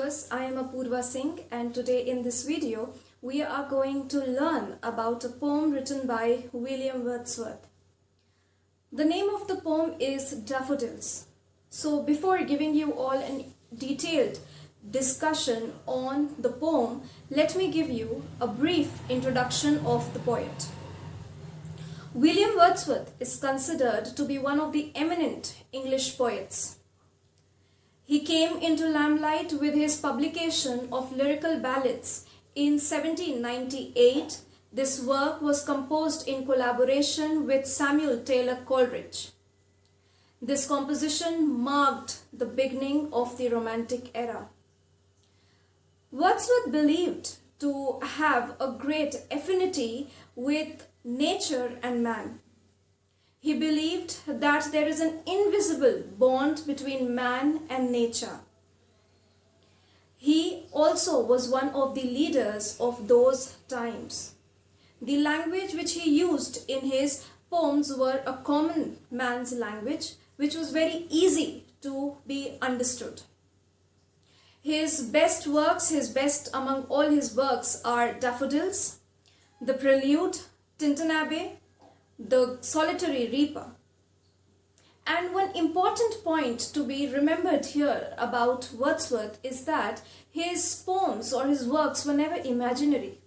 viewers, I am Apurva Singh, and today in this video we are going to learn about a poem written by William Wordsworth. The name of the poem is Daffodils. So before giving you all a detailed discussion on the poem, let me give you a brief introduction of the poet. William Wordsworth is considered to be one of the eminent English poets. He came into limelight with his publication of lyrical ballads in 1798. This work was composed in collaboration with Samuel Taylor Coleridge. This composition marked the beginning of the Romantic era. Wordsworth believed to have a great affinity with nature and man. He believed that there is an invisible bond between man and nature. He also was one of the leaders of those times. The language which he used in his poems were a common man's language, which was very easy to be understood. His best among all his works are Daffodils, the Prelude, Tintanabe, the Solitary Reaper. And one important point to be remembered here about Wordsworth is that his poems or his works were never imaginary.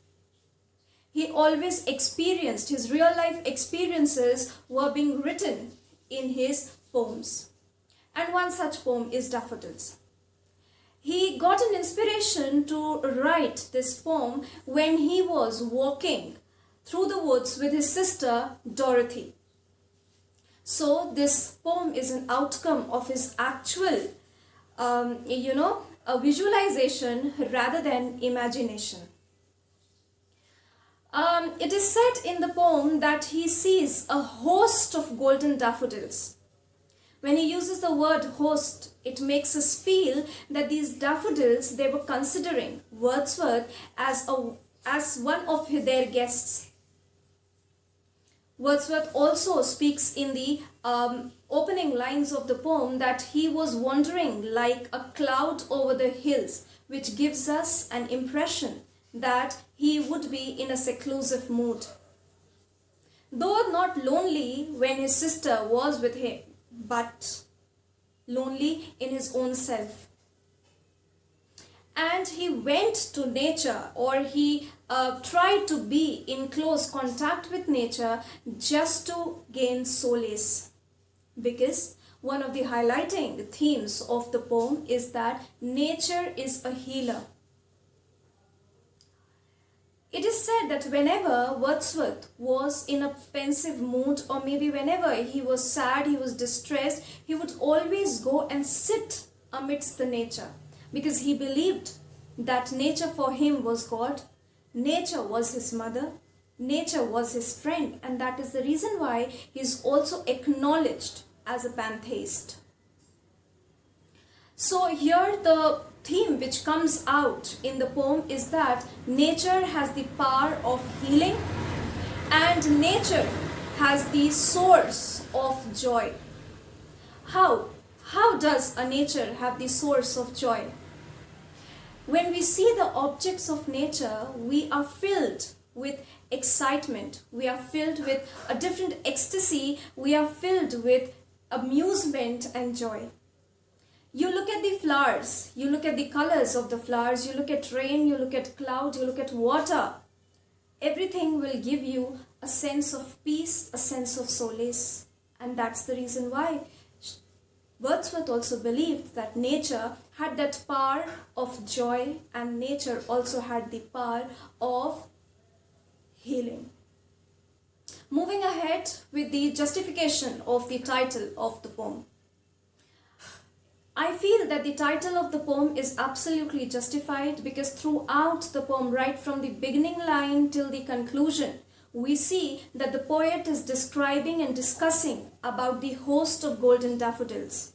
He always experienced, his real life experiences were being written in his poems. And one such poem is Daffodils. He got an inspiration to write this poem when he was walking through the woods with his sister Dorothy. So this poem is an outcome of his actual, a visualization rather than imagination. It is said in the poem that he sees a host of golden daffodils. When he uses the word host, it makes us feel that these daffodils, they were considering Wordsworth as one of their guests. Wordsworth also speaks in the opening lines of the poem that he was wandering like a cloud over the hills, which gives us an impression that he would be in a seclusive mood. Though not lonely when his sister was with him, but lonely in his own self. And he went to nature, or he tried to be in close contact with nature just to gain solace. Because one of the highlighting themes of the poem is that nature is a healer. It is said that whenever Wordsworth was in a pensive mood, or maybe whenever he was sad, he was distressed, he would always go and sit amidst the nature, because he believed that nature for him was God, nature was his mother, nature was his friend, and that is the reason why he is also acknowledged as a pantheist. So here the theme which comes out in the poem is that nature has the power of healing and nature has the source of joy. How does a nature have the source of joy? When we see the objects of nature, we are filled with excitement, we are filled with a different ecstasy, we are filled with amusement and joy. You look at the flowers, you look at the colors of the flowers, you look at rain, you look at cloud, you look at water. Everything will give you a sense of peace, a sense of solace. And that's the reason why Wordsworth also believed that nature had that power of joy, and nature also had the power of healing. Moving ahead with the justification of the title of the poem. I feel that the title of the poem is absolutely justified because throughout the poem, right from the beginning line till the conclusion, we see that the poet is describing and discussing about the host of golden daffodils.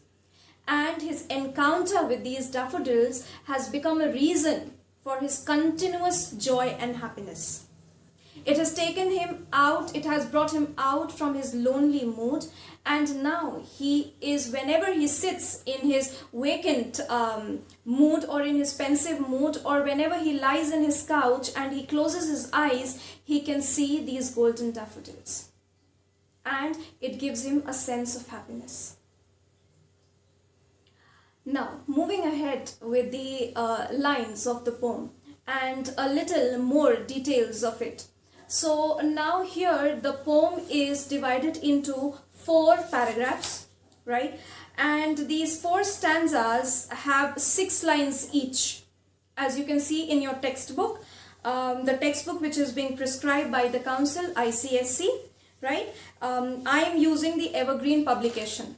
And his encounter with these daffodils has become a reason for his continuous joy and happiness. It has taken him out, it has brought him out from his lonely mood, and now he is, whenever he sits in his vacant mood or in his pensive mood, or whenever he lies in his couch and he closes his eyes, he can see these golden daffodils. And it gives him a sense of happiness. Now, moving ahead with the lines of the poem and a little more details of it. So now here the poem is divided into 4 paragraphs, right? And these 4 stanzas have 6 lines each. As you can see in your textbook, the textbook which is being prescribed by the council, ICSE, right? I am using the Evergreen publication.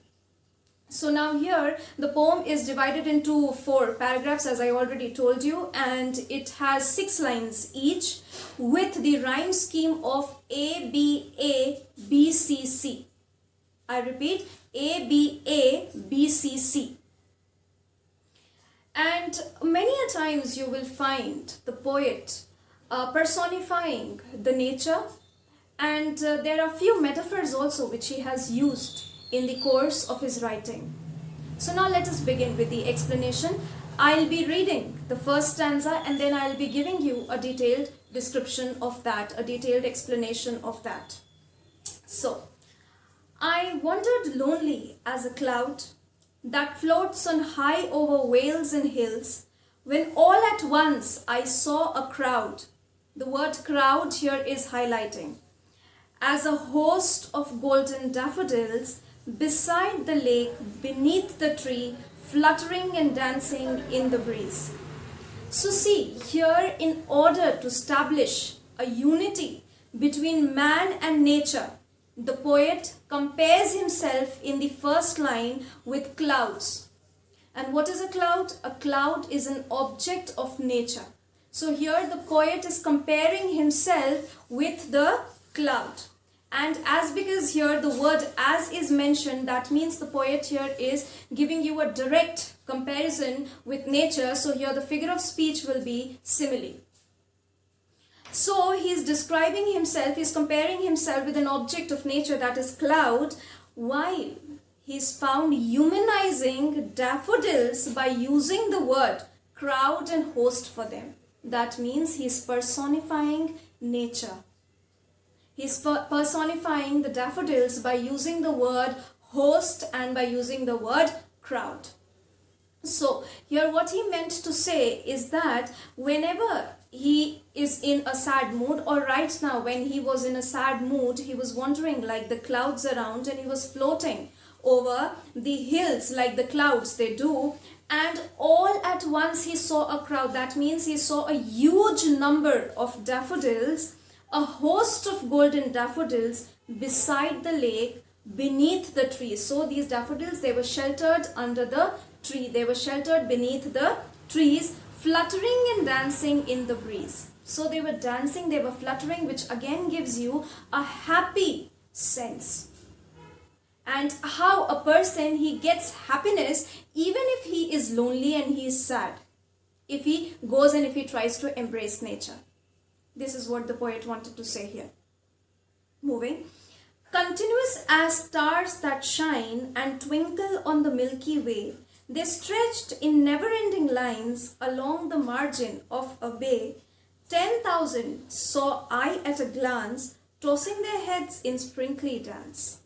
So now here the poem is divided into 4 paragraphs, as I already told you, and it has 6 lines each with the rhyme scheme of A, B, A, B, C, C. I repeat, A, B, A, B, C, C. And many a times you will find the poet personifying the nature, and there are few metaphors also which he has used in the course of his writing. So now let us begin with the explanation. I'll be reading the first stanza and then I'll be giving you a detailed description of that, a detailed explanation of that. So, I wandered lonely as a cloud that floats on high over vales and hills, when all at once I saw a crowd. The word crowd here is highlighting. As a host of golden daffodils beside the lake, beneath the tree, fluttering and dancing in the breeze. So see, here in order to establish a unity between man and nature, the poet compares himself in the first line with clouds. And what is a cloud? A cloud is an object of nature. So here the poet is comparing himself with the cloud. And as because here the word as is mentioned, that means the poet here is giving you a direct comparison with nature. So here the figure of speech will be simile. So he is describing himself, he is comparing himself with an object of nature, that is cloud, while he is found humanizing daffodils by using the word crowd and host for them. That means he is personifying nature. He is personifying the daffodils by using the word host and by using the word crowd. So here what he meant to say is that whenever he is in a sad mood, or right now when he was in a sad mood, he was wandering like the clouds around and he was floating over the hills like the clouds they do, and all at once he saw a crowd. That means he saw a huge number of daffodils, a host of golden daffodils beside the lake, beneath the tree. So these daffodils, they were sheltered under the tree. They were sheltered beneath the trees, fluttering and dancing in the breeze. So they were dancing, they were fluttering, which again gives you a happy sense. And how a person, he gets happiness even if he is lonely and he is sad. If he goes and if he tries to embrace nature. This is what the poet wanted to say here. Moving. Continuous as stars that shine and twinkle on the Milky Way, they stretched in never-ending lines along the margin of a bay. 10,000 saw I at a glance, tossing their heads in sprinkly dance.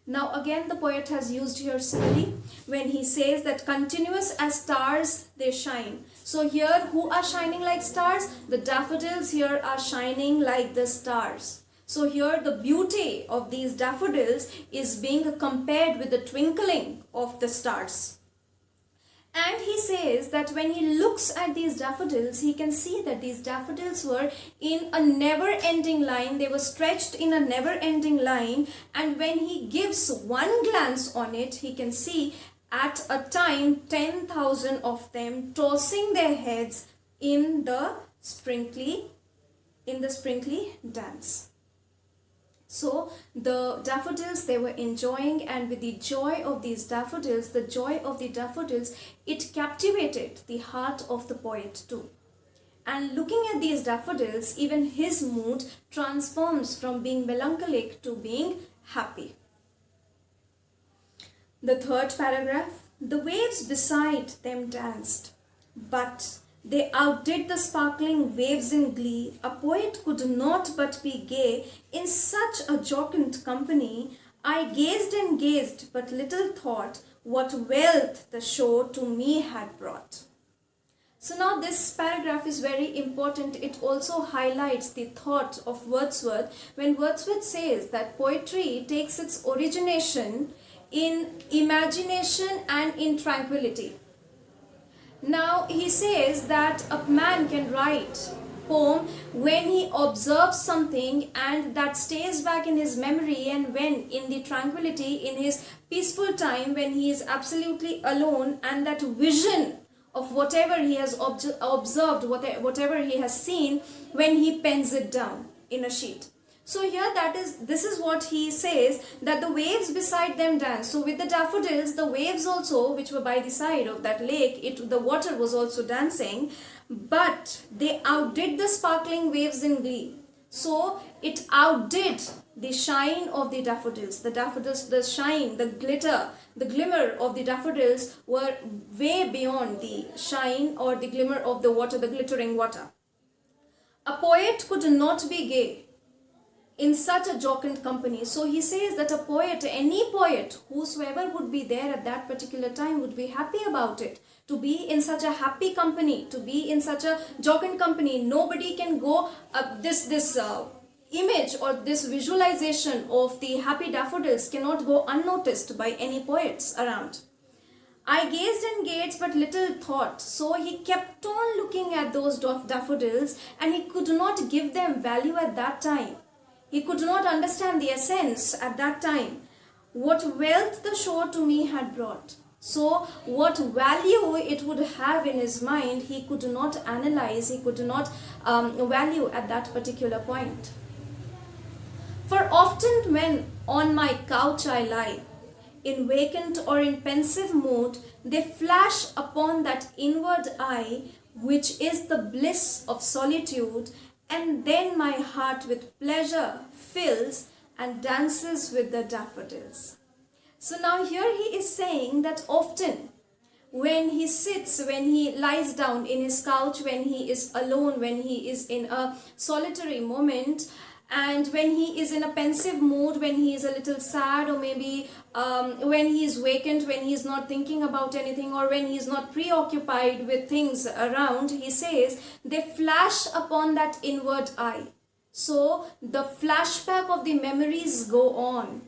Now again the poet has used here simile when he says that continuous as stars they shine. So here who are shining like stars? The daffodils here are shining like the stars. So here the beauty of these daffodils is being compared with the twinkling of the stars. And he says that when he looks at these daffodils, he can see that these daffodils were in a never-ending line. They were stretched in a never-ending line. And when he gives one glance on it, he can see at a time 10,000 of them tossing their heads in the sprinkly dance. So the daffodils, they were enjoying, and with the joy of these daffodils, it captivated the heart of the poet too. and looking at these daffodils, even his mood transforms from being melancholic to being happy. The third paragraph, the waves beside them danced, but they outdid the sparkling waves in glee. A poet could not but be gay in such a jocund company. I gazed and gazed, but little thought what wealth the show to me had brought. So now this paragraph is very important. It also highlights the thought of Wordsworth when Wordsworth says that poetry takes its origination in imagination and in tranquility. Now he says that a man can write poem when he observes something and that stays back in his memory, and when in the tranquility, in his peaceful time, when he is absolutely alone, and that vision of whatever he has observed, whatever he has seen, when he pens it down in a sheet. So here this is what he says, that the waves beside them dance. So with the daffodils, the waves also, which were by the side of that lake, the water was also dancing, but they outdid the sparkling waves in glee. So it outdid the shine of the daffodils. The daffodils, the shine, the glitter, the glimmer of the daffodils were way beyond the shine or the glimmer of the water, the glittering water. A poet could not be gay in such a jocund company. So he says that a poet, any poet, whosoever would be there at that particular time, would be happy about it. To be in such a happy company, to be in such a jocund company, nobody can go this image or this visualization of the happy daffodils cannot go unnoticed by any poets around. I gazed and gazed, but little thought. So he kept on looking at those daffodils, and he could not give them value at that time. He could not understand the essence at that time. What wealth the show to me had brought. So what value it would have in his mind, he could not analyze, he could not value at that particular point. For often when on my couch I lie, in vacant or in pensive mood, they flash upon that inward eye, which is the bliss of solitude, and then my heart with pleasure fills and dances with the daffodils. So now here he is saying that often when he sits, when he lies down in his couch, when he is alone, when he is in a solitary moment, and when he is in a pensive mood, when he is a little sad, or maybe when he is vacant, when he is not thinking about anything, or when he is not preoccupied with things around, he says they flash upon that inward eye. So the flashback of the memories go on.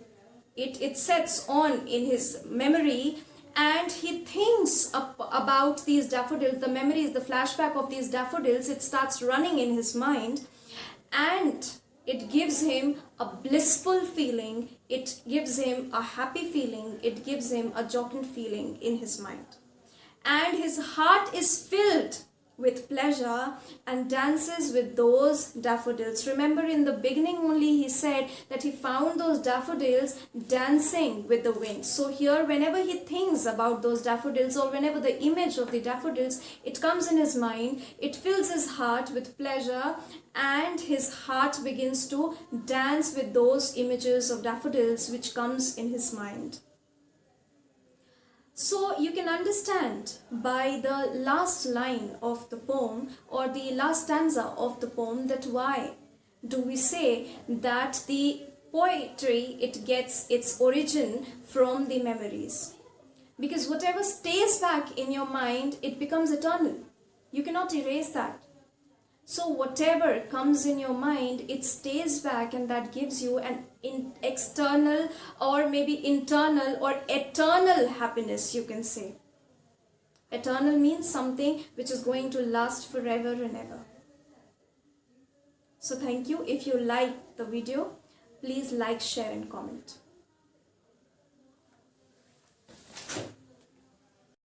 It sets on in his memory, and he thinks about these daffodils, the memories, the flashback of these daffodils, it starts running in his mind, and it gives him a blissful feeling, it gives him a happy feeling, it gives him a jocund feeling in his mind. And his heart is filled with pleasure and dances with those daffodils. Remember, in the beginning only he said that he found those daffodils dancing with the wind. So here, whenever he thinks about those daffodils, or whenever the image of the daffodils, it comes in his mind, it fills his heart with pleasure, and his heart begins to dance with those images of daffodils which comes in his mind. So you can understand by the last line of the poem, or the last stanza of the poem, that why do we say that the poetry, it gets its origin from the memories. Because whatever stays back in your mind, it becomes eternal. You cannot erase that. So whatever comes in your mind, it stays back, and that gives you an external, or maybe internal, or eternal happiness, you can say. Eternal means something which is going to last forever and ever. So thank you. If you like the video, please like, share and comment.